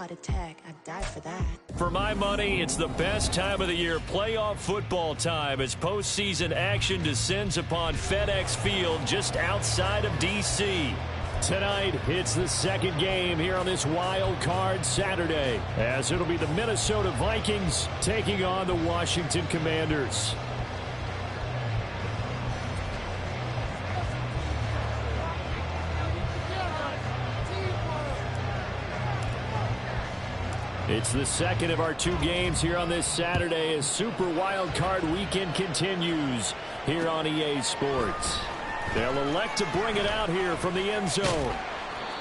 heart attack. I died for that. For my money, it's the best time of the year, playoff football time, as postseason action descends upon FedEx Field just outside of D.C. Tonight, it's the second game here on this wild card Saturday, as it'll be the Minnesota Vikings taking on the Washington Commanders. It's the second of our two games here on this Saturday as Super Wild Card Weekend continues here on EA Sports. They'll elect to bring it out here from the end zone.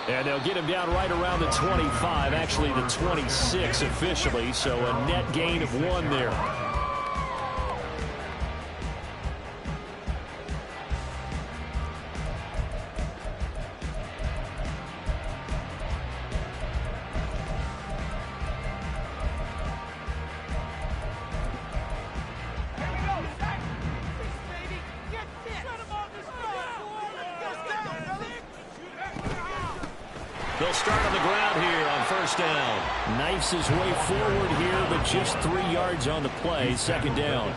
And they'll get him down right around the 25, actually the 26 officially, so a net gain of 1 there. They'll start on the ground here on first down. Knifes his way forward here, but just 3 yards on the play. Second down.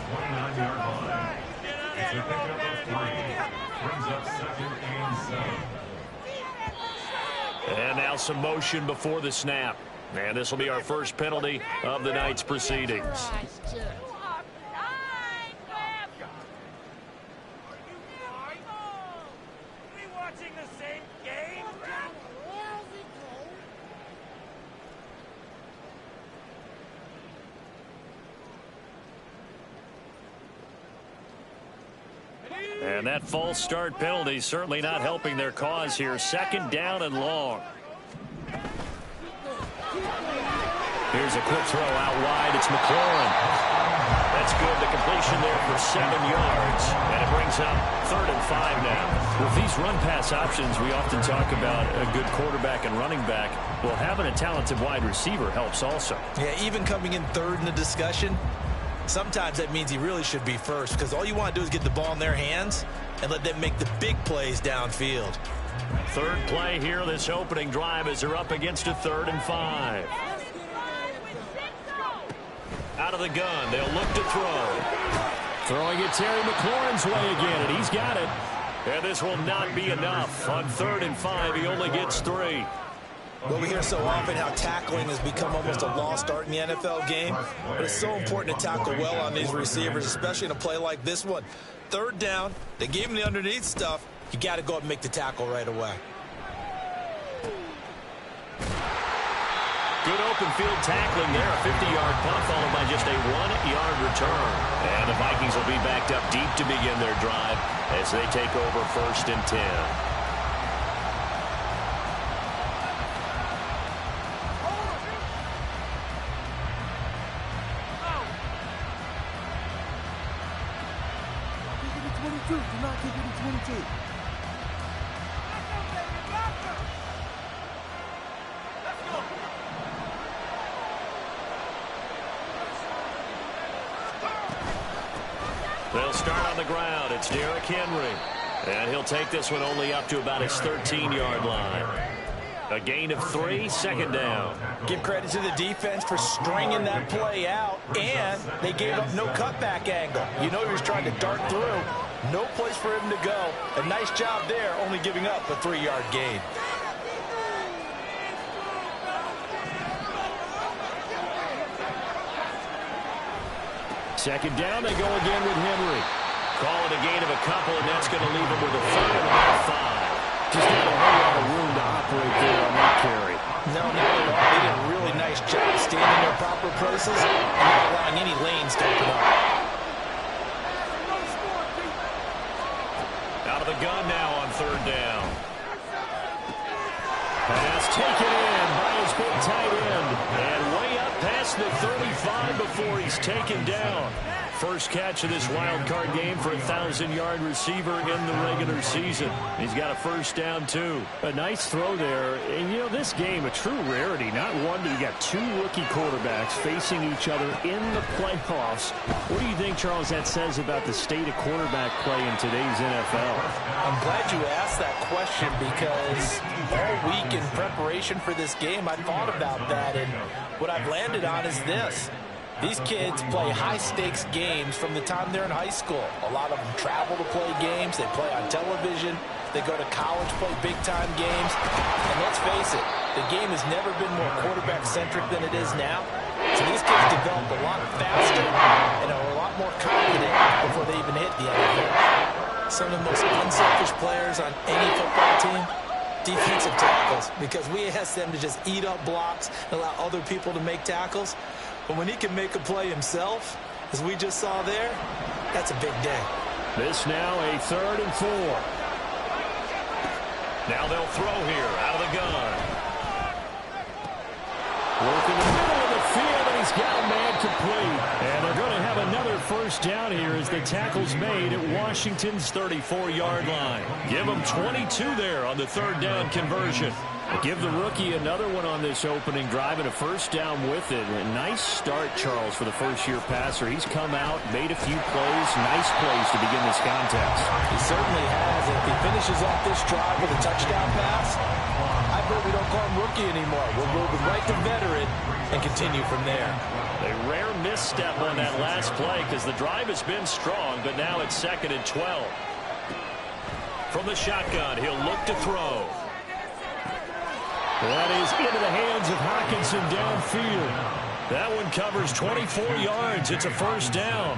And now some motion before the snap. And this will be our first penalty of the night's proceedings. And that false start penalty certainly not helping their cause here. Second down and long. Here's a quick throw out wide. It's McLaurin. That's good. The completion there for 7 yards. And it brings up 3rd and 5 now. With these run-pass options, we often talk about a good quarterback and running back. Well, having a talented wide receiver helps also. Yeah, even coming in third in the discussion, sometimes that means he really should be first, because all you want to do is get the ball in their hands and let them make the big plays downfield. Third play here, this opening drive, as they're up against a 3rd and 5. Out of the gun, they'll look to throw. Throwing it Terry McLaurin's way again, and he's got it. And this will not be enough. On 3rd and 5, he only gets 3. Well, we hear so often how tackling has become almost a lost art in the NFL game. But it's so important to tackle well on these receivers, especially in a play like this one. 3rd down, they gave him the underneath stuff. You got to go up and make the tackle right away. Good open field tackling there. A 50-yard punt followed by just a 1-yard return. And the Vikings will be backed up deep to begin their drive as they take over 1st and 10. Do not kick it to 22. They'll start on the ground. It's Derrick Henry. And he'll take this one only up to about his 13-yard line. A gain of 3, second down. Give credit to the defense for stringing that play out, and they gave up no cutback angle. You know he was trying to dart through. No place for him to go. A nice job there, only giving up a 3-yard gain. Second down, they go again with Henry. Call it a gain of a couple, and that's going to leave him with a 3rd and 5. Just not a whole lot of room to operate there on that carry. No, not at all. They did a really nice job standing in their proper places and not allowing any lanes to open up. Out of the gun now on 3rd down. Pass taken in by his big tight end. And way up past the 35 before he's taken down. First catch of this wild card game for a 1,000-yard receiver in the regular season. He's got a first down, too. A nice throw there. And, you know, this game, a true rarity. Not one, but you got 2 rookie quarterbacks facing each other in the playoffs. What do you think, Charles, that says about the state of quarterback play in today's NFL? I'm glad you asked that question, because all week in preparation for this game, I thought about that. And What I've landed on is this. These kids play high-stakes games from the time they're in high school. A lot of them travel to play games. They play on television. They go to college, play big-time games. And let's face it, the game has never been more quarterback-centric than it is now. So these kids develop a lot faster and are a lot more confident before they even hit the NFL. Some of the most unselfish players on any football team, defensive tackles, because we ask them to just eat up blocks and allow other people to make tackles. But when he can make a play himself, as we just saw there, that's a big day. This now a 3rd and 4. Now they'll throw here out of the gun. Working in the middle of the field, and he's got a man complete. And they're going to have another first down here as the tackle's made at Washington's 34-yard line. Give them 22 there on the 3rd down conversion. Give the rookie another one on this opening drive and a first down with it. A nice start, Charles, for the first-year passer. He's come out, made a few plays, nice plays to begin this contest. He certainly has. If he finishes off this drive with a touchdown pass, I bet we don't call him rookie anymore. We'll move him right to veteran and continue from there. A rare misstep on that last play because the drive has been strong, but now it's 2nd and 12. From the shotgun, he'll look to throw. That is into the hands of Hockenson downfield. That one covers 24 yards. It's a first down.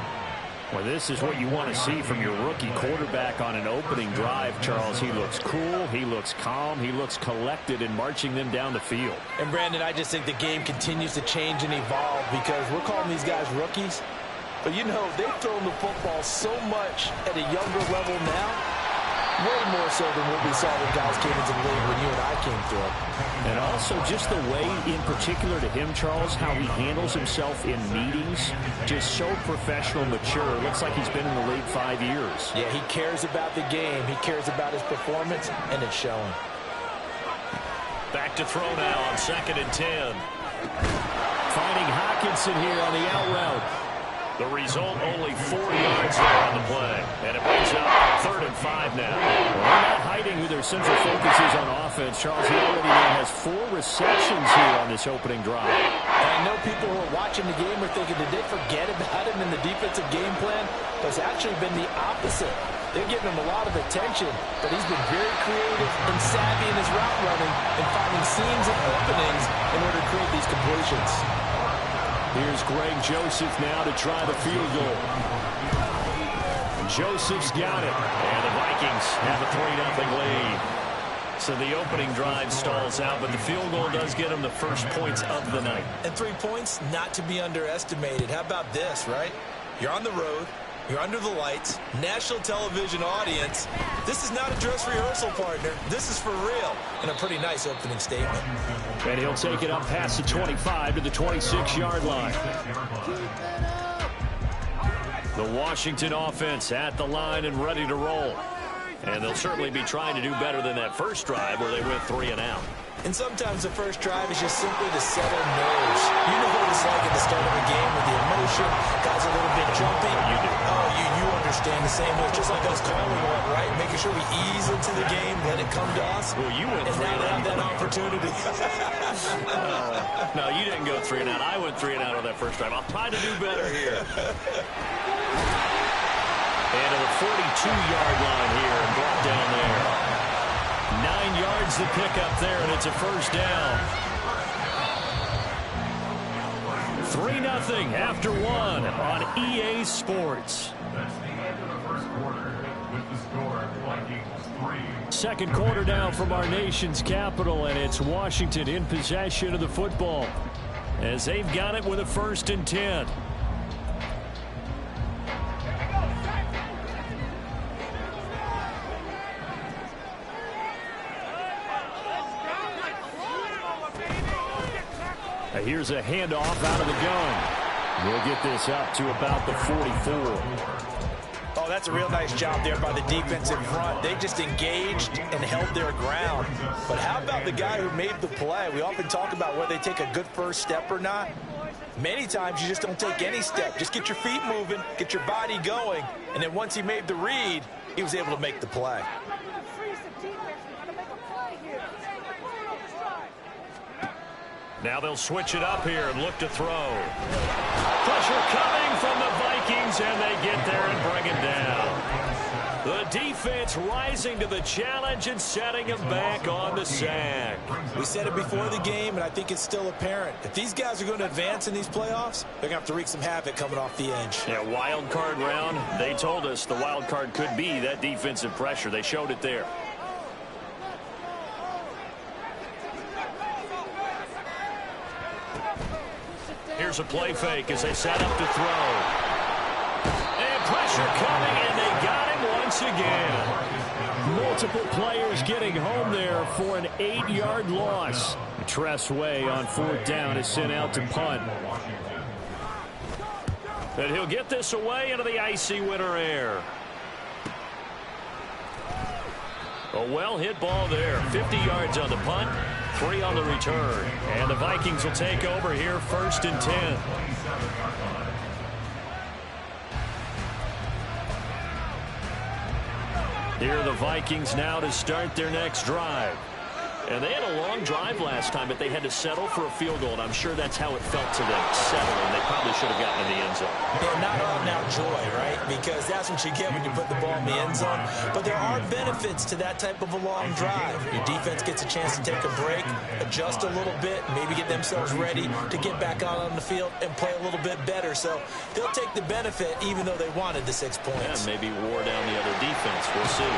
Well, this is what you want to see from your rookie quarterback on an opening drive, Charles. He looks cool. He looks calm. He looks collected in marching them down the field. And, Brandon, I just think the game continues to change and evolve because we're calling these guys rookies. But, you know, they've thrown the football so much at a younger level now. Way more so than what we saw when guys came into the league when you and I came through. And also just the way, in particular to him, Charles, how he handles himself in meetings. Just so professional, mature. Looks like he's been in the league 5 years. Yeah, he cares about the game. He cares about his performance, and it's showing. Back to throw now on 2nd and 10. Finding Hockenson here on the out route. The result, only 4 yards there on the play. And it brings up 3rd and 5 now. Well, they're not hiding who their central focus is on offense. Charles, he already now has 4 receptions here on this opening drive. And I know people who are watching the game are thinking, did they forget about him in the defensive game plan? But it's actually been the opposite. They're giving him a lot of attention, but he's been very creative and savvy in his route running and finding seams and openings in order to create these completions. Here's Greg Joseph now to try the field goal. Joseph's got it. And the Vikings have a 3-0 lead. So the opening drive stalls out, but the field goal does get them the first points of the night. And 3 points, not to be underestimated. How about this, right? You're on the road. You're under the lights, national television audience. This is not a dress rehearsal, partner. This is for real, and a pretty nice opening statement. And he'll take it up past the 25 to the 26-yard line. The Washington offense at the line and ready to roll. And they'll certainly be trying to do better than that first drive where they went 3 and out. And sometimes the first drive is just simply to settle nerves. You know what it's like at the start of a game with the emotion. Guys are a little bit jumpy. You do. Oh, you understand the same way. Just like us calling one, right? Making sure we ease into the game, let it come to us. Well, you went 3 and out. And now they have that opportunity. No, you didn't go 3 and out. I went 3 and out on that first drive. I'll try to do better here. And to the 42-yard line here and brought down there. 9 yards to pick up there, and it's a first down. 3-0 after 1 on EA Sports. Second quarter now from our nation's capital, and it's Washington in possession of the football as they've got it with a 1st and 10. Here's a handoff out of the gun. We'll get this up to about the 44. Oh, that's a real nice job there by the defense in front. They just engaged and held their ground. But how about the guy who made the play? We often talk about whether they take a good first step or not. Many times you just don't take any step. Just get your feet moving, get your body going, and then once he made the read, he was able to make the play. Now they'll switch it up here and look to throw. Pressure coming from the Vikings, and they get there and bring it down. The defense rising to the challenge and setting him back on the sack. We said it before the game, and I think it's still apparent. If these guys are going to advance in these playoffs, they're going to have to wreak some havoc coming off the edge. Yeah, wild card round. They told us the wild card could be that defensive pressure. They showed it there. Here's a play fake as they set up to throw. And pressure coming, and they got him once again. Multiple players getting home there for an 8-yard loss. Tress Way on 4th down is sent out to punt. And he'll get this away into the icy winter air. A well-hit ball there. 50 yards on the punt, 3 on the return. And the Vikings will take over here 1st and 10. Here are the Vikings now to start their next drive. And they had a long drive last time, but they had to settle for a field goal, and I'm sure that's how it felt to them, settling. They probably should have gotten in the end zone. Yeah, not all now joy, right? Because that's what you get when you put the ball in the end zone. But there are benefits to that type of a long drive. Your defense gets a chance to take a break, adjust a little bit, maybe get themselves ready to get back out on the field and play a little bit better. So they'll take the benefit even though they wanted the 6 points. Yeah, maybe wore down the other defense. We'll see.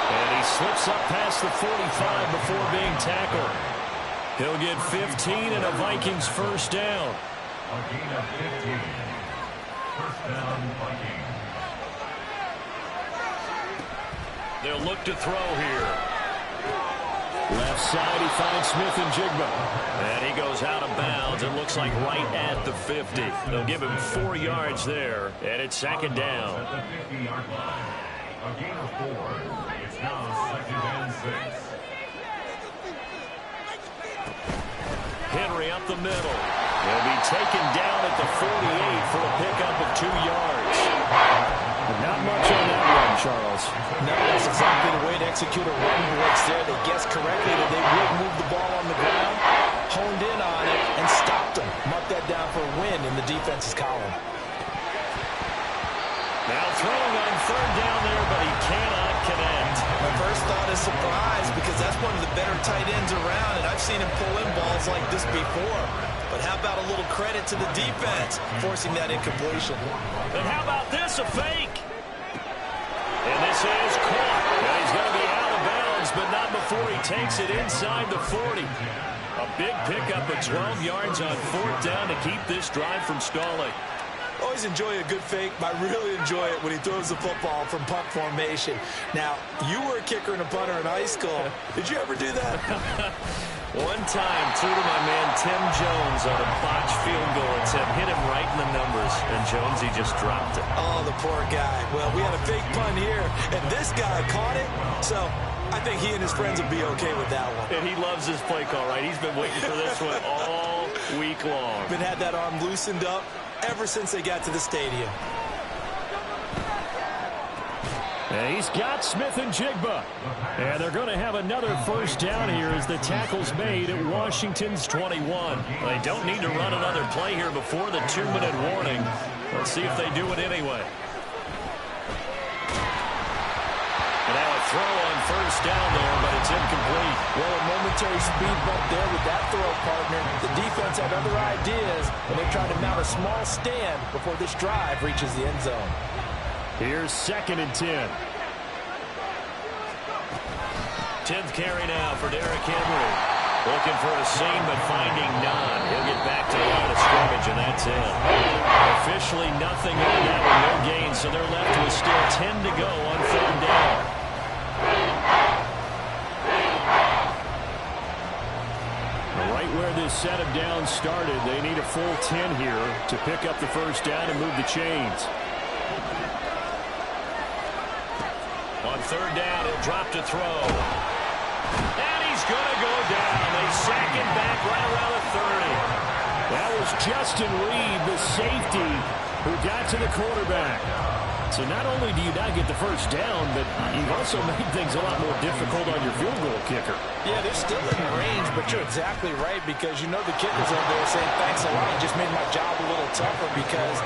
And he slips up past the 45 before being tackled. He'll get 15 and a Vikings 1st down. A gain of 15. 1st down, Vikings. They'll look to throw here. Left side, he finds Smith and Jigba. And he goes out of bounds. It looks like right at the 50. They'll give him 4 yards there, and it's 2nd down. At the 50-yard line. A gain of 4. It's now 2nd and 6. Henry up the middle. He'll be taken down at the 48 for a pickup of 2 yards. Not much on that one, Charles. No, that's exactly the way to execute a run blitz there. They guessed correctly that they would move the ball on the ground, honed in on it, and stopped them. Mark that down for a win in the defense's column. Now throwing on 3rd down there, but he cannot connect. My first thought is surprise because that's one of the better tight ends around, and I've seen him pull in balls like this before. But how about a little credit to the defense forcing that incompletion? And how about this, a fake? And this is caught. And he's going to be out of bounds, but not before he takes it inside the 40. A big pickup of 12 yards on 4th down to keep this drive from stalling. Always enjoy a good fake, but I really enjoy it when he throws the football from punt formation. Now, you were a kicker and a punter in high school. Did you ever do that? One time, threw to my man Tim Jones on a botched field goal attempt. Hit him right in the numbers, and Jonesy just dropped it. Oh, the poor guy. Well, we had a fake punt here, and this guy caught it. So I think he and his friends will be okay with that one. And he loves his play call, right? He's been waiting for this one all week long. Been had that arm loosened up ever since they got to the stadium. And he's got Smith and Jigba. And they're going to have another 1st down here as the tackle's made at Washington's 21. They don't need to run another play here before the 2-minute warning. Let's see if they do it anyway. And now a throw on 1st down there, but it's incomplete. Well, a momentary speed bump there with that throw, partner. The defense had other ideas, and they tried to mount a small stand before this drive reaches the end zone. Here's 2nd and 10. 10th carry now for Derrick Henry. Looking for a seam, but finding none. He'll get back to the line of scrimmage, and that's it. Officially nothing on that one, no gain, so they're left with still 10 to go on 3rd down. Right where this set of downs started, they need a full 10 here to pick up the 1st down and move the chains. On 3rd down, he'll drop to throw. And he's going to go down. They sack him back right around the 30. That was Justin Reed, the safety, who got to the quarterback. So not only do you not get the first down, but you've also made things a lot more difficult on your field goal kicker. Yeah, they're still in range, but you're exactly right because you know the kicker's over there saying, thanks a lot. You just made my job a little tougher because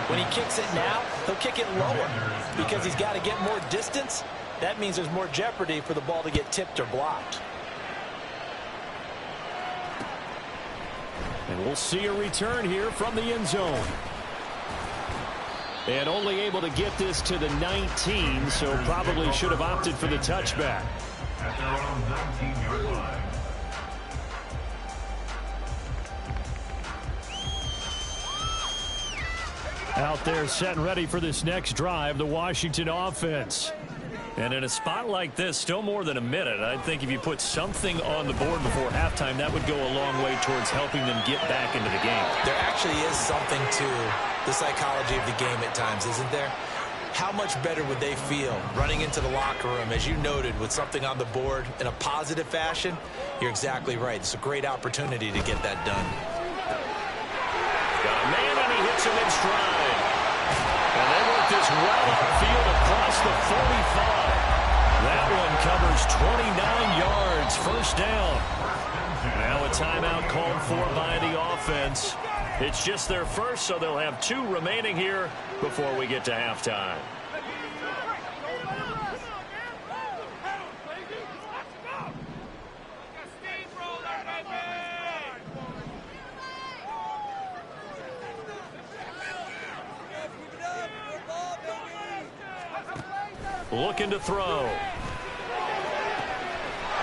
when he kicks it now, he'll kick it lower because he's got to get more distance. That means there's more jeopardy for the ball to get tipped or blocked. And we'll see a return here from the end zone. And only able to get this to the 19, so probably should have opted for the touchback. At their own 19-yard line. Out there set and ready for this next drive, the Washington offense. And in a spot like this, still more than a minute, I think if you put something on the board before halftime, that would go a long way towards helping them get back into the game. There actually is something to the psychology of the game at times, isn't there? How much better would they feel running into the locker room, as you noted, with something on the board in a positive fashion? You're exactly right. It's a great opportunity to get that done. Got a man, and he hits him in stride. And they work this well upfield across the 45. That one covers 29 yards, first down. Now a timeout called for by the offense. It's just their first, so they'll have 2 remaining here before we get to halftime. Looking to throw.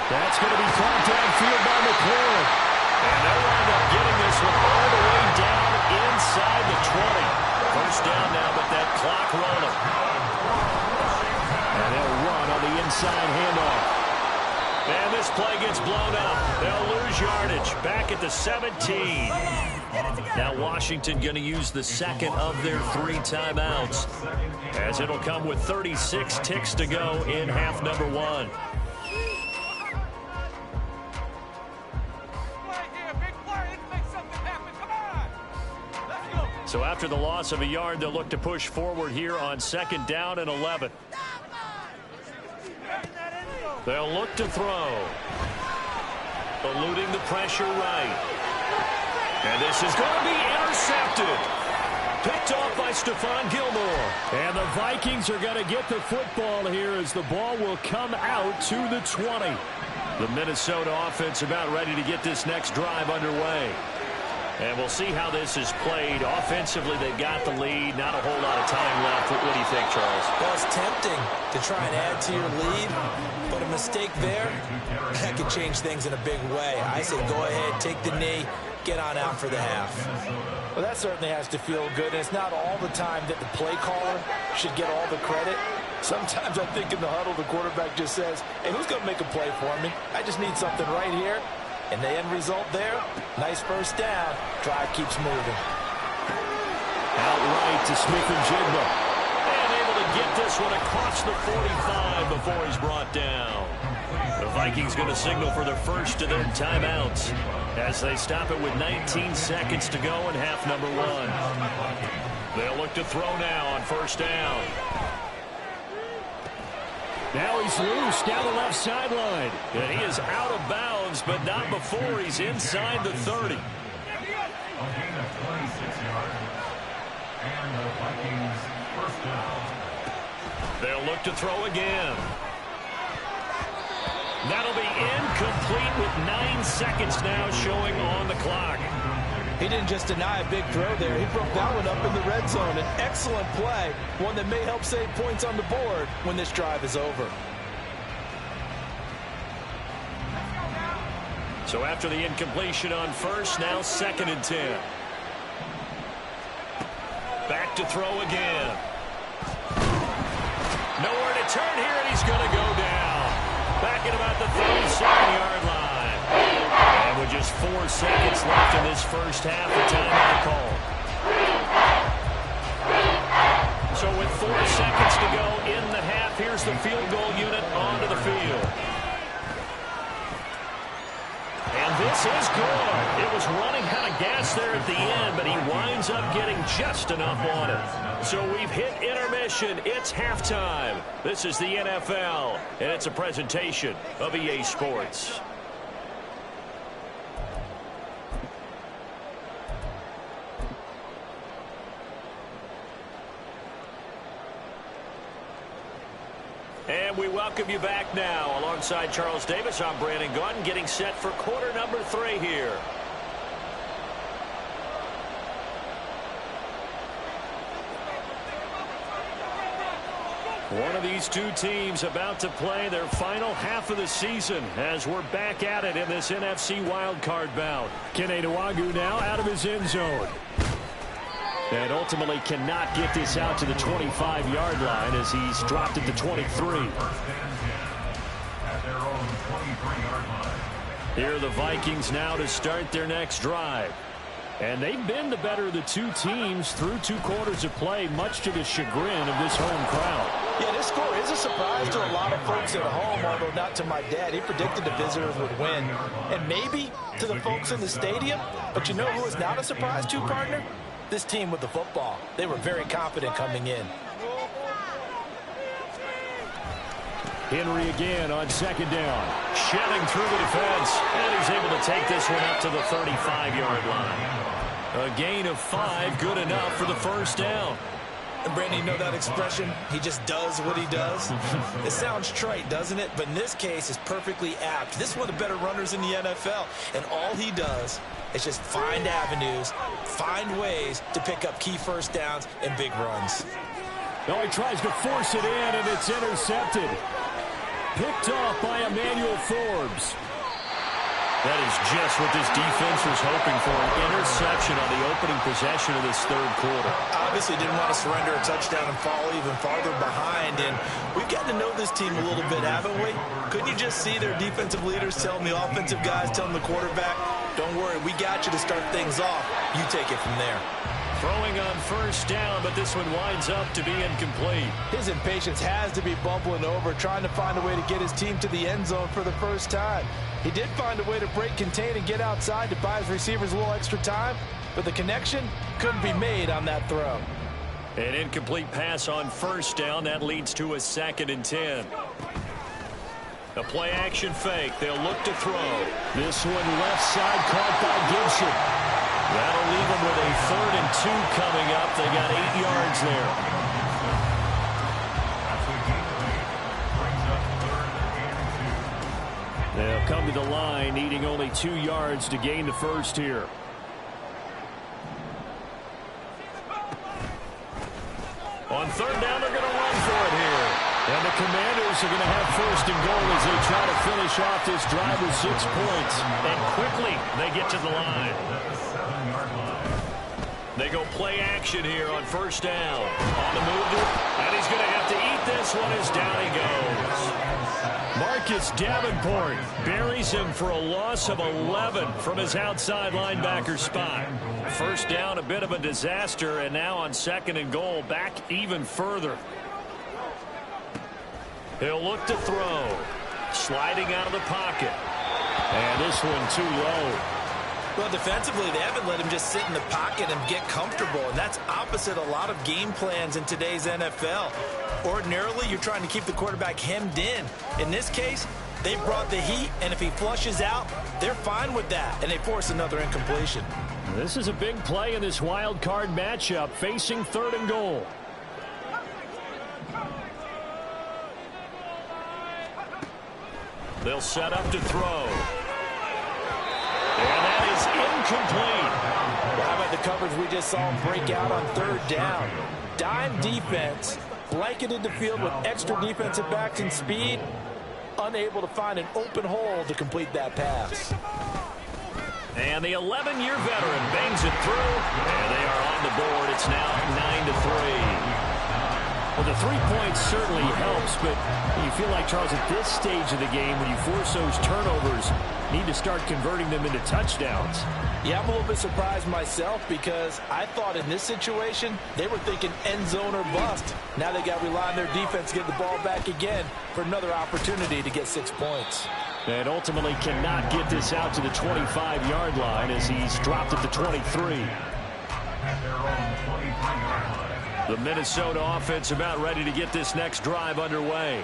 That's going to be caught downfield by McLaurin. And they'll wind up getting this one all the way down inside the 20. First down now, but that clock running. And they'll run on the inside handoff. And this play gets blown up. They'll lose yardage. Back at the 17. Now Washington going to use the second of their 3 timeouts, as it'll come with 36 ticks to go in half number 1. So after the loss of a yard, they'll look to push forward here on second down and 11. They'll look to throw. Eluding the pressure right. And this is going to be intercepted. Picked off by Stephon Gilmore. And the Vikings are going to get the football here as the ball will come out to the 20. The Minnesota offense about ready to get this next drive underway. And we'll see how this is played. Offensively, they've got the lead. Not a whole lot of time left. What do you think, Charles? Well, it's tempting to try and add to your lead, but a mistake there, that could change things in a big way. I say go ahead, take the knee, get on out for the half. Well, that certainly has to feel good, and it's not all the time that the play caller should get all the credit. Sometimes I think in the huddle, the quarterback just says, hey, who's going to make a play for me? I just need something right here. And the end result there, nice first down. Drive keeps moving. Outright to Smith-Njigba. And able to get this one across the 45 before he's brought down. The Vikings going to signal for their first of their timeouts as they stop it with 19 seconds to go in half number 1. They'll look to throw now on first down. Now he's loose down the left sideline. And he is out of bounds, but not before he's inside the 30. A gain of 26 yards. And the Vikings first down. They'll look to throw again. That'll be incomplete with 9 seconds now showing on the clock. He didn't just deny a big throw there. He broke that one up in the red zone. An excellent play, one that may help save points on the board when this drive is over. So after the incompletion on first, now second and 10. Back to throw again. Nowhere to turn here, and he's going to go down. Back at about the 37-yard line. And with just 4 seconds left in this first half, a timeout call. So with 4 seconds to go in the half, here's the field goal unit onto the field. And this is good. It was was running out of gas there at the end, but he winds up getting just enough on it. So we've hit intermission. It's halftime. This is the NFL, and it's a presentation of EA Sports. And we welcome you back now. Alongside Charles Davis, I'm Brandon Gaudin, getting set for quarter number 3 here. One of these two teams about to play their final half of the season as we're back at it in this NFC wildcard bout. Kene Nwangwu now out of his end zone. And ultimately cannot get this out to the 25-yard line as he's dropped it to 23. Here are the Vikings now to start their next drive. And they've been the better of the two teams through 2 quarters of play, much to the chagrin of this home crowd. Yeah, this score is a surprise to a lot of folks at home, although not to my dad. He predicted the visitors would win. And maybe to the folks in the stadium. But you know who is not a surprise to, partner? This team with the football. They were very confident coming in. Henry again on second down. Shelling through the defense. And he's able to take this one up to the 35-yard line. A gain of 5, good enough for the first down. And Brandon, you know that expression? He just does what he does? It sounds trite, doesn't it? But in this case, it's perfectly apt. This is one of the better runners in the NFL. And all he does is just find avenues, find ways to pick up key first downs and big runs. Oh, he tries to force it in, and it's intercepted. Picked off by Emmanuel Forbes. That is just what this defense was hoping for, an interception on the opening possession of this third quarter. Obviously didn't want to surrender a touchdown and fall even farther behind, and we've gotten to know this team a little bit, haven't we? Couldn't you just see their defensive leaders telling the offensive guys, telling the quarterback, don't worry, we got you to start things off. You take it from there. Throwing on first down, but this one winds up to be incomplete. His impatience has to be bubbling over, trying to find a way to get his team to the end zone for the first time. He did find a way to break contain and get outside to buy his receivers a little extra time, but the connection couldn't be made on that throw. An incomplete pass on first down. That leads to a 2nd and 10. A play action fake. They'll look to throw. This one left side caught by Gibson. That'll leave them with a 3rd and 2 coming up. They got 8 yards there. They'll come to the line, needing only 2 yards to gain the first here. On 3rd down, they're going to run for it here. And the Commanders are going to have 1st and goal as they try to finish off this drive with 6 points. And quickly, they get to the line. They go play action here on 1st down. On the move, and he's going to have to eat this one as down he goes. Marcus Davenport buries him for a loss of 11 from his outside linebacker spot. 1st down, a bit of a disaster, and now on 2nd and goal, back even further. He'll look to throw. Sliding out of the pocket. And this one too low. Well, defensively, they haven't let him just sit in the pocket and get comfortable, and that's opposite a lot of game plans in today's NFL. Ordinarily, you're trying to keep the quarterback hemmed in. In this case, they brought the heat, and if he flushes out, they're fine with that, and they force another incompletion. This is a big play in this wild card matchup, facing 3rd and goal. They'll set up to throw. And that is incomplete. Well, how about the coverage we just saw him break out on 3rd down? Dime defense, blanketed the field with extra defensive backs and speed, unable to find an open hole to complete that pass. And the 11-year veteran bangs it through, and they are on the board. It's now 9-3. Well, the 3 points certainly helps, but you feel like, Charles, at this stage of the game, when you force those turnovers, need to start converting them into touchdowns. Yeah, I'm a little bit surprised myself because I thought in this situation, they were thinking end zone or bust. Now they got to rely on their defense to get the ball back again for another opportunity to get 6 points. And ultimately cannot get this out to the 25-yard line as he's dropped at the 23. The Minnesota offense about ready to get this next drive underway.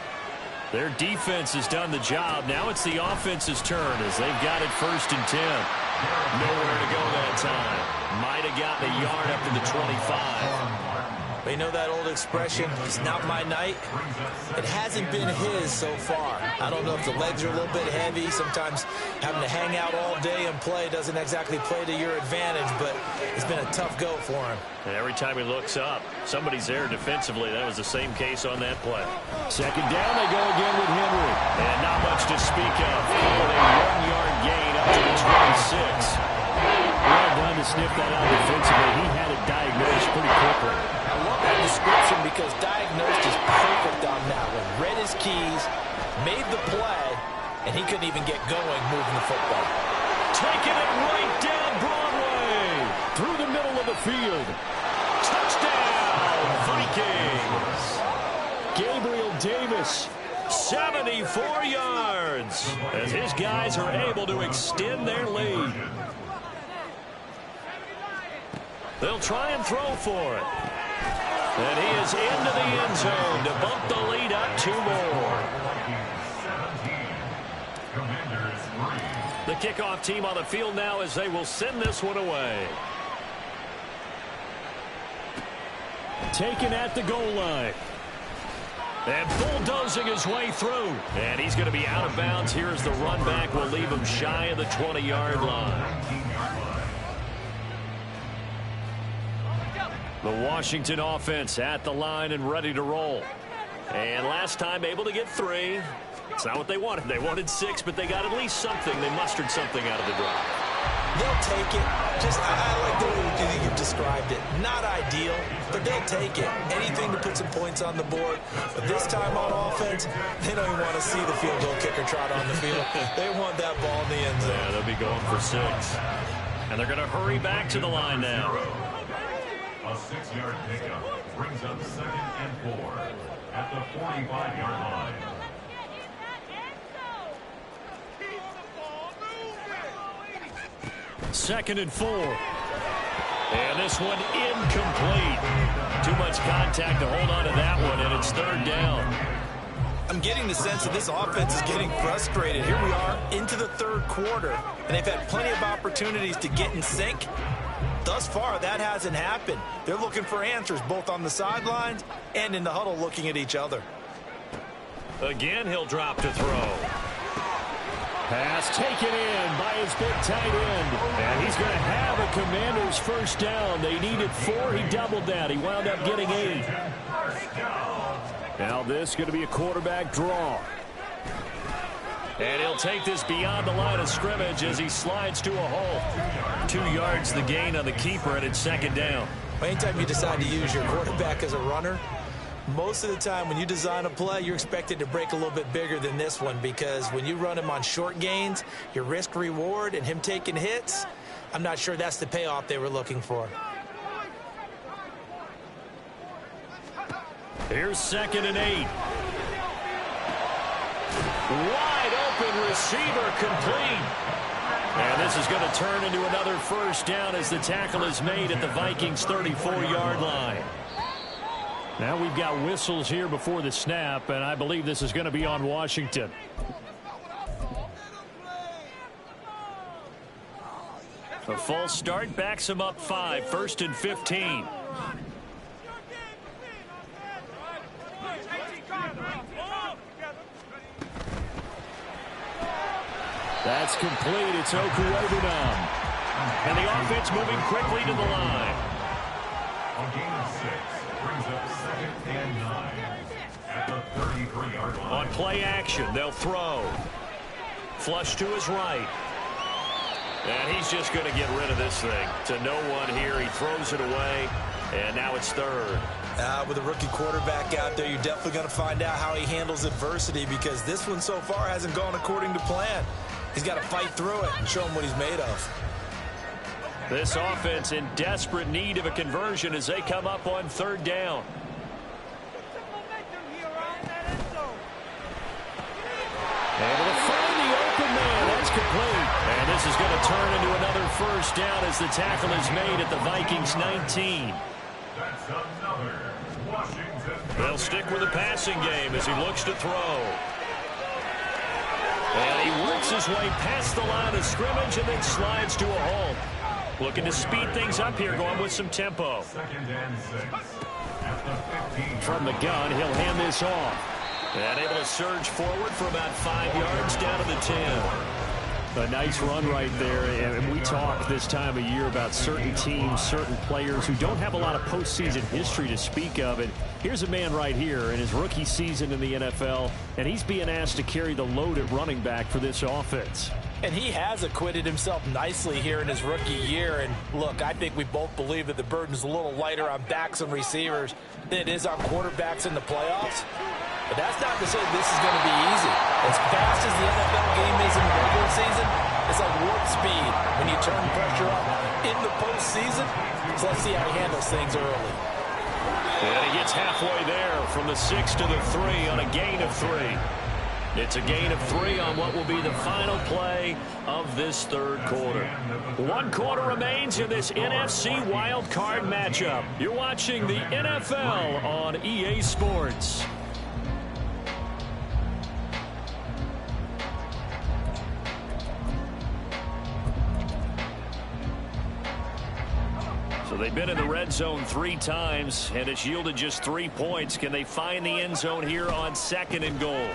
Their defense has done the job. Now it's the offense's turn as they've got it 1st and 10. Nowhere to go that time. Might have gotten a yard up to the 25. But you know that old expression, it's not my night? It hasn't been his so far. I don't know if the legs are a little bit heavy. Sometimes having to hang out all day and play doesn't exactly play to your advantage, but it's been a tough go for him. And every time he looks up, somebody's there defensively. That was the same case on that play. 2nd down, they go again with Henry. And not much to speak of. With a 1-yard gain up to the 26. Well done to sniff that out defensively. He had it diagnosed pretty quickly. I love that description because diagnosed is perfect on that one. Read his keys, made the play, and he couldn't even get going moving the football. Taking it right down Broadway. Through the middle of the field. Touchdown, Vikings. Gabriel Davis, 74 yards. As his guys are able to extend their lead. They'll try and throw for it. And he is into the end zone to bump the lead up 2 more. The kickoff team on the field now as they will send this one away. Taken at the goal line. And bulldozing his way through. And he's going to be out of bounds here as the run back will leave him shy of the 20-yard line. The Washington offense at the line and ready to roll. And last time able to get 3. It's not what they wanted. They wanted 6, but they got at least something. They mustered something out of the drive. They'll take it. I like the way you've described it. Not ideal, but they'll take it. Anything to put some points on the board. But this time on offense, they don't even want to see the field goal kicker trot on the field. They want that ball in the end zone. Yeah, they'll be going for 6. And they're going to hurry back to the line now. A 6-yard pickup brings up 2nd and 4 at the 45-yard line. Second and 4. And this one incomplete. Too much contact to hold on to that one, and it's 3rd down. I'm getting the sense that this offense is getting frustrated. Here we are into the 3rd quarter, and they've had plenty of opportunities to get in sync. Thus far, that hasn't happened. They're looking for answers both on the sidelines and in the huddle looking at each other. Again, he'll drop to throw. Pass taken in by his big tight end. And he's going to have a Commanders 1st down. They needed 4. He doubled that. He wound up getting 8. Now this is going to be a quarterback draw. And he'll take this beyond the line of scrimmage as he slides to a hole. 2 yards the gain on the keeper, and it's 2nd down. Anytime you decide to use your quarterback as a runner, most of the time when you design a play, you're expected to break a little bit bigger than this one because when you run him on short gains, your risk-reward and him taking hits, I'm not sure that's the payoff they were looking for. Here's 2nd and 8. Wide open receiver complete. And this is going to turn into another 1st down as the tackle is made at the Vikings 34-yard line. Now we've got whistles here before the snap, and I believe this is going to be on Washington. A false start backs him up 5, 1st and 15. That's complete. It's Okuwebunam. And the offense moving quickly to the line. A gain of 6 brings up 2nd and 9 at the 33-yard line. On play action, they'll throw. Flush to his right. And he's just going to get rid of this thing. To no one here. He throws it away. And now it's 3rd. With a rookie quarterback out there, you're definitely going to find out how he handles adversity because this one so far hasn't gone according to plan. He's got to fight through it and show him what he's made of. This offense in desperate need of a conversion as they come up on 3rd down. Able to find the is going to turn into another first down as the tackle is made at the Vikings 19. That's another Washington. They'll stick with the passing game as he looks to throw. And he works his way past the line of scrimmage and then slides to a halt. Looking to speed things up here, going with some tempo. 2nd and 6. At the 15. From the gun, he'll hand this off. And able to surge forward for about 5 yards down to the 10. A nice run right there, and we talk this time of year about certain teams, certain players who don't have a lot of postseason history to speak of. And here's a man right here in his rookie season in the NFL, and he's being asked to carry the load at running back for this offense. And he has acquitted himself nicely here in his rookie year. And look, I think we both believe that the burden's a little lighter on backs and receivers than it is on quarterbacks in the playoffs. But that's not to say this is going to be easy. As fast as the NFL game is in the regular season, it's like warp speed when you turn pressure up in the postseason. So let's see how he handles things early. And he gets halfway there from the 6 to the 3 on a gain of 3. It's a gain of 3 on what will be the final play of this third quarter. 1 quarter remains in this NFC wild card matchup. You're watching the NFL on EA Sports. So they've been in the red zone 3 times, and it's yielded just 3 points. Can they find the end zone here on 2nd and goal?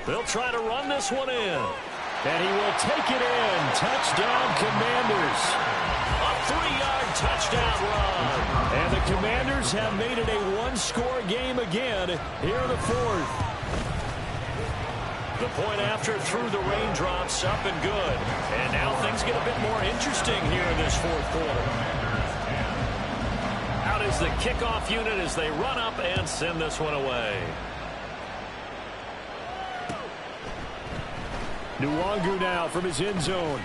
They'll try to run this one in. And he will take it in. Touchdown, Commanders. A 3-yard touchdown run. And the Commanders have made it a 1-score game again here in the 4th. The point after through the raindrops, up and good. And now things get a bit more interesting here in this 4th quarter. Out is the kickoff unit as they run up and send this one away. Nwangu now from his end zone.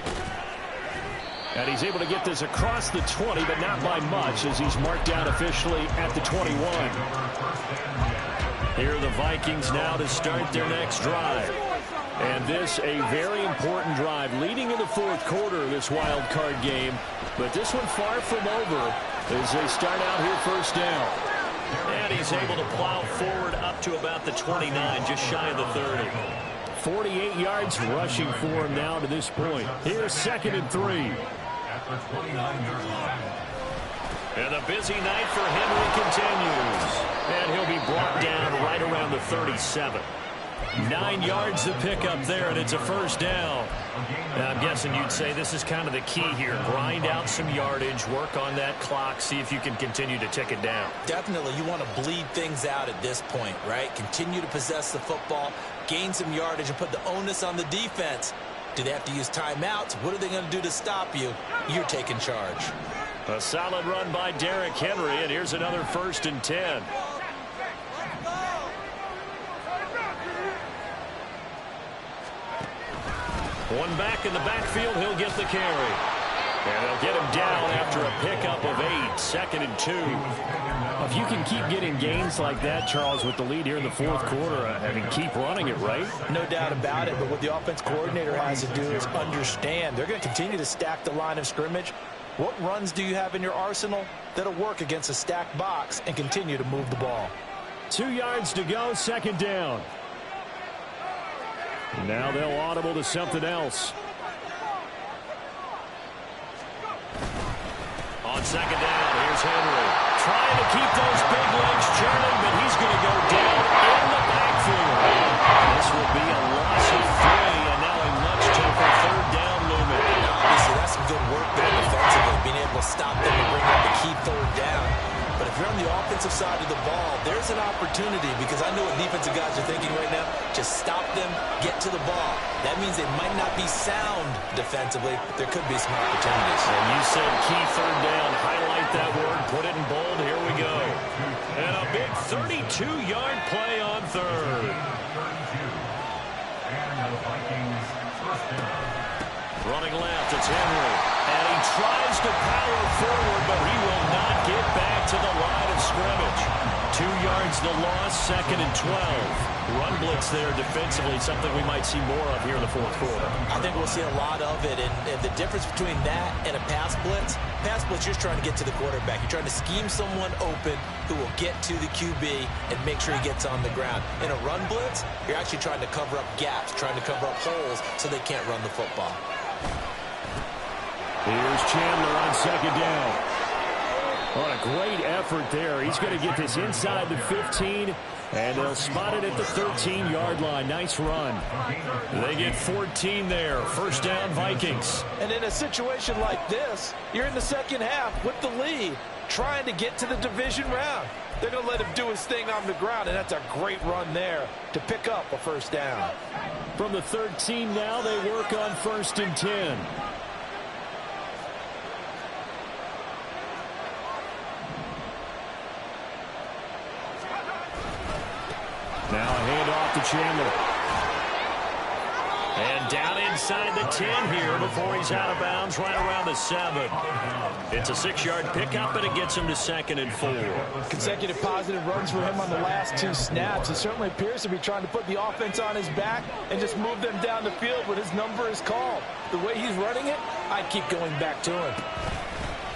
And he's able to get this across the 20, but not by much as he's marked down officially at the 21. Here are the Vikings now to start their next drive. And this a very important drive leading in the 4th quarter of this wild card game. But this one far from over as they start out here first down. And he's able to plow forward up to about the 29, just shy of the 30. 48 yards rushing for him now to this point. Here's 2nd and 3. And the busy night for Henry continues. And he'll be brought down right around the 37. 9 yards to pick up there, and it's a first down. Now, I'm guessing you'd say this is kind of the key here. Grind out some yardage, work on that clock, see if you can continue to tick it down. Definitely, you want to bleed things out at this point, right? Continue to possess the football, gain some yardage, and put the onus on the defense. Do they have to use timeouts? What are they going to do to stop you? You're taking charge. A solid run by Derrick Henry, and here's another 1st and 10. One back in the backfield, he'll get the carry. And they'll get him down after a pickup of 8, 2nd and 2. If you can keep getting gains like that, Charles, with the lead here in the 4th quarter, I mean, keep running it, right? No doubt about it, but what the offense coordinator has to do is understand. They're going to continue to stack the line of scrimmage. What runs do you have in your arsenal that'll work against a stacked box and continue to move the ball? 2 yards to go, 2nd down. Now they'll audible to something else. On 2nd down, here's Henry. Trying to keep those big legs churning, but he's going to go down in the backfield. This will be a loss of 3, and now a much tougher 3rd down looming. Listen, that's some good work there defensively, being able to stop them and bring up the key 3rd down. But if you're on the offensive side of the ball, there's an opportunity, because I know what defensive guys are thinking right now. Just stop them, get to the ball. That means they might not be sound defensively. There could be some opportunities. And you said key 3rd down. Highlight that word. Put it in bold. Here we go. And a big 32-yard play on 3rd. Running left, it's Henry. And he tries to power forward, but he will not get back to the line of scrimmage. 2 yards the loss, 2nd and 12. run blitz there defensively, something we might see more of here in the fourth quarter. I think we'll see a lot of it, and the difference between that and a pass blitz, you're just trying to get to the quarterback. You're trying to scheme someone open who will get to the QB and make sure he gets on the ground. In a run blitz, you're actually trying to cover up gaps, trying to cover up holes so they can't run the football. Here's Chandler on second down. What a great effort there. He's going to get this inside the 15, and they'll spot it at the 13-yard line. Nice run. They get 14 there. First down, Vikings. And in a situation like this, you're in the second half with the lead, trying to get to the division round. They're going to let him do his thing on the ground, and that's a great run there to pick up a first down. From the 13 now, they work on 1st and 10. Now a handoff to Chandler. And down inside the 10 here before he's out of bounds right around the 7. It's a 6-yard pickup, and it gets him to 2nd and 4. Consecutive positive runs for him on the last 2 snaps. He certainly appears to be trying to put the offense on his back and just move them down the field when his number is called. The way he's running it, I'd keep going back to him.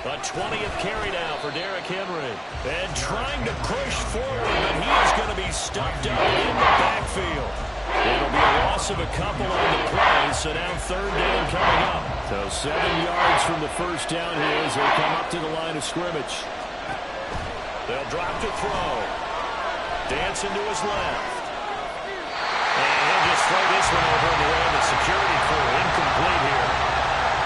A 20th carry now for Derrick Henry. And trying to push forward, but he is going to be stuffed up in the backfield. It'll be a loss of a couple on the play, so now 3rd down coming up. So 7 yards from the first down here as they come up to the line of scrimmage. They'll drop to throw. Dancing to his left. And he'll just throw this one over in the way of the security crew. Incomplete here.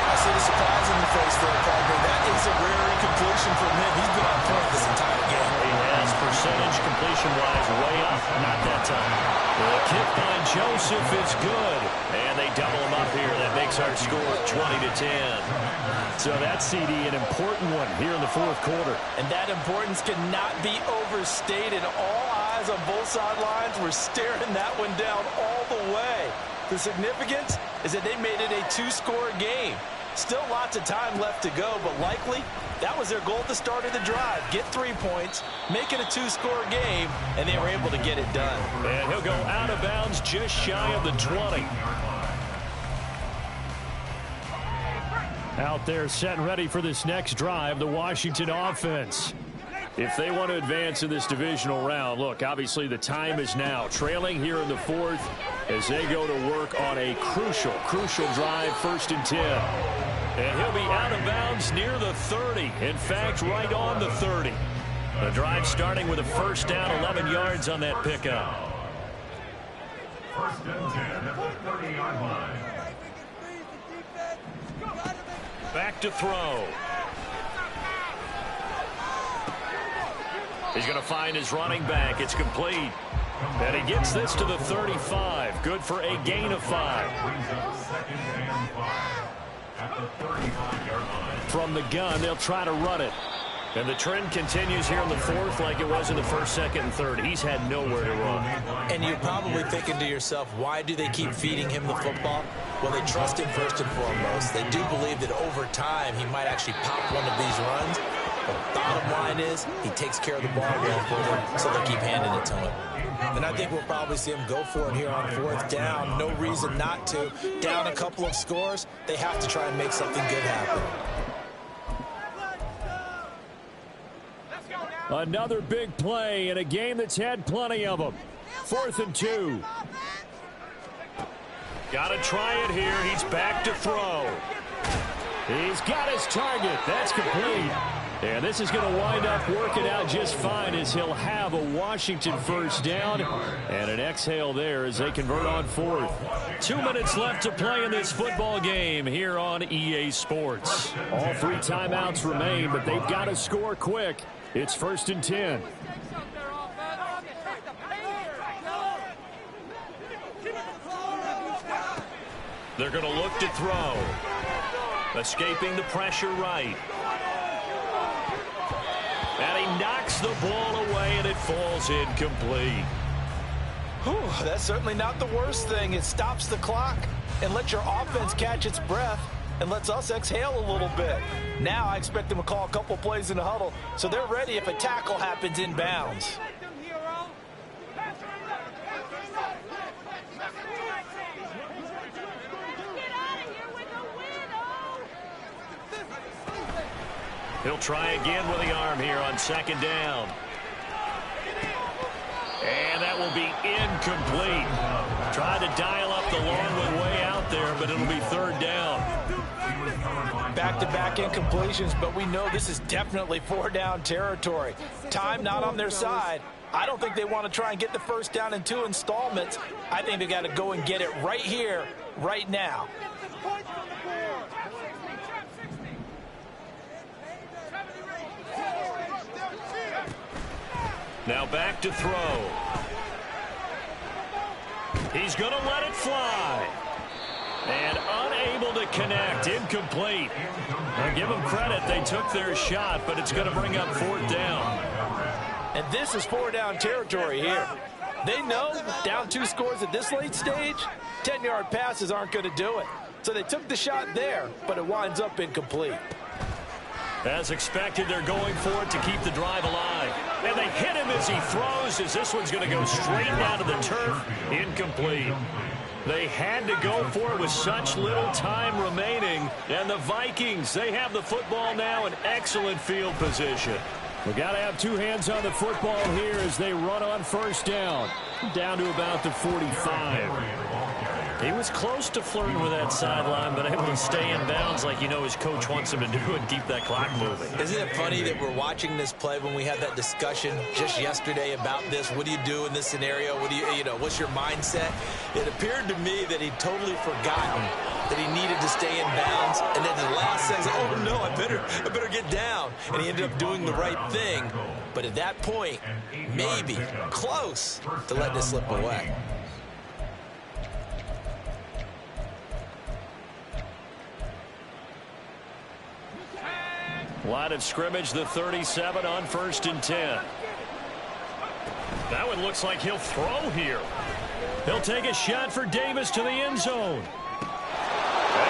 I see the surprise in the face there, partner. That is a rare incompletion from him. He's been on point this entire game. He has percentage completion-wise way up. Not that time. The kick by Joseph is good. And they double him up here. That makes our score 20-10. So that CD, an important one here in the fourth quarter. And that importance cannot be overstated. All eyes on both sidelines were staring that one down all the way. The significance is that they made it a 2-score game. Still lots of time left to go, but likely that was their goal at the start of the drive. Get 3 points, make it a 2-score game, and they were able to get it done. And he'll go out of bounds just shy of the 20. Out there set and ready for this next drive, the Washington offense. If they want to advance in this divisional round, look, obviously the time is now. Trailing here in the 4th as they go to work on a crucial drive, 1st and 10. And he'll be out of bounds near the 30. In fact, right on the 30. The drive starting with a first down, 11 yards on that pickup. 1st and 10 at the 30-yard line. Back to throw. He's going to find his running back. It's complete. And he gets this to the 35. Good for a gain of 5. Brings up 2nd and 5 at the 35-yard line. From the gun, they'll try to run it. And the trend continues here in the 4th like it was in the 1st, 2nd, and 3rd. He's had nowhere to run. And you're probably thinking to yourself, why do they keep feeding him the football? Well, they trust him first and foremost. They do believe that over time he might actually pop one of these runs. But bottom line is, he takes care of the ball well for them, so they keep handing it to him. And I think we'll probably see him go for it here on 4th down. No reason not to. Down a couple of scores, they have to try and make something good happen. Another big play in a game that's had plenty of them. 4th and 2. Got to try it here. He's back to throw. He's got his target. That's complete. And this is going to wind up working out just fine as he'll have a Washington first down and an exhale there as they convert on 4th. 2 minutes left to play in this football game here on EA Sports. All 3 timeouts remain, but they've got to score quick. It's 1st and 10. They're going to look to throw. Escaping the pressure right. And he knocks the ball away, and it falls incomplete. Whew, that's certainly not the worst thing. It stops the clock and lets your offense catch its breath and lets us exhale a little bit. Now I expect them to call a couple plays in the huddle so they're ready if a tackle happens in bounds. He'll try again with the arm here on second down. And that will be incomplete. Tried to dial up the long one way out there, but it'll be third down. Back-to-back incompletions, but we know this is definitely four-down territory. Time not on their side. I don't think they want to try and get the first down in 2 installments. I think they got to go and get it right here, right now. Now back to throw. He's going to let it fly. And unable to connect. Incomplete. Now give them credit. They took their shot, but it's going to bring up fourth down. And this is four-down territory here. They know down 2 scores at this late stage, 10-yard passes aren't going to do it. So they took the shot there, but it winds up incomplete. As expected, they're going for it to keep the drive alive. And they hit him as he throws, as this one's going to go straight down to the turf. Incomplete. They had to go for it with such little time remaining. And the Vikings, they have the football now in excellent field position. We've got to have 2 hands on the football here as they run on first down. Down to about the 45. He was close to flirting with that sideline, but able to stay in bounds like you know his coach wants him to do and keep that clock moving. Isn't it funny that we're watching this play when we had that discussion just yesterday about this? What do you do in this scenario? What do you know, what's your mindset? It appeared to me that he'd totally forgotten that he needed to stay in bounds, and then the last second, oh no, I better get down. And he ended up doing the right thing. But at that point, maybe close to letting it slip away. Line of scrimmage, the 37 on 1st and 10. That one looks like he'll throw here. He'll take a shot for Davis to the end zone.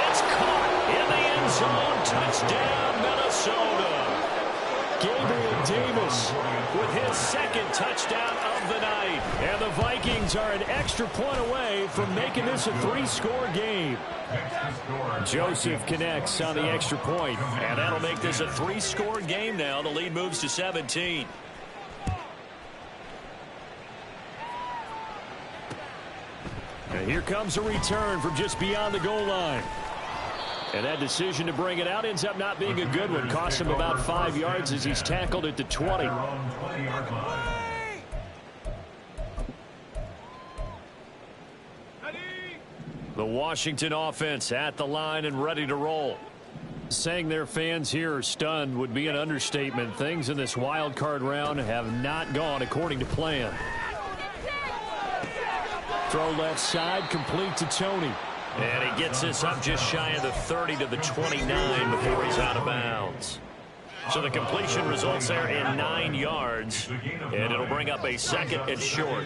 It's caught in the end zone. Touchdown, Minnesota. Gabriel Davis with his second touchdown of the night. And the Vikings are an extra point away from making this a 3-score game. Joseph connects on the extra point. And that'll make this a 3-score game now. The lead moves to 17. And here comes a return from just beyond the goal line. And that decision to bring it out ends up not being a good one. Costs him about 5 yards as he's tackled at the 20. The Washington offense at the line and ready to roll. Saying their fans here are stunned would be an understatement. Things in this wild card round have not gone according to plan. Throw left side, complete to Tony. And he gets this up just shy of the 30 to the 29 before he's out of bounds. So the completion results there in 9 yards. And it'll bring up a second and short.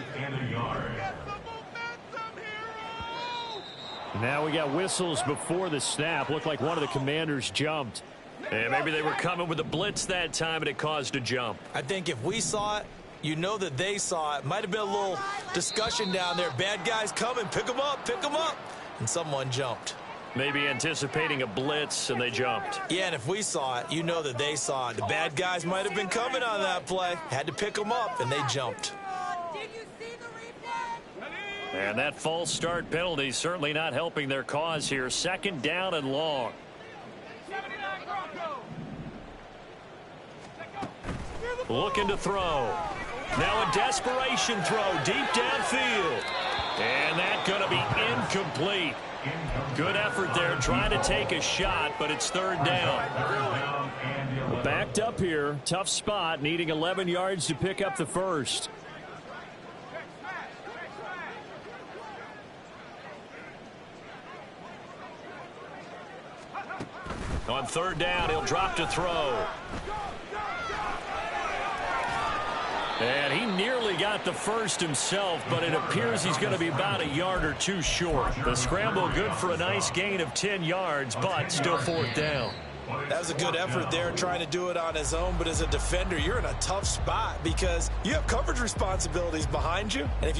Now we got whistles before the snap. Looked like one of the Commanders jumped. And maybe they were coming with a blitz that time and it caused a jump. I think if we saw it, you know that they saw it. Might have been a little discussion down there. Bad guys coming. Pick them up. Pick them up. And someone jumped. Maybe anticipating a blitz, and they jumped. Yeah, and if we saw it, you know that they saw it. The bad guys might have been coming on that play. Had to pick them up, and they jumped. And that false start penalty certainly not helping their cause here. Second down and long. Looking to throw. Now a desperation throw deep downfield. And that's going to be incomplete. Good effort there trying to take a shot, but it's third down. Backed up here. Tough spot, needing 11 yards to pick up the first. On third down, he'll drop to throw. And he nearly got the first himself, but it appears he's going to be about a yard or two short. The scramble good for a nice gain of 10 yards, but still fourth down. That was a good effort there trying to do it on his own, but as a defender, you're in a tough spot because you have coverage responsibilities behind you. And if you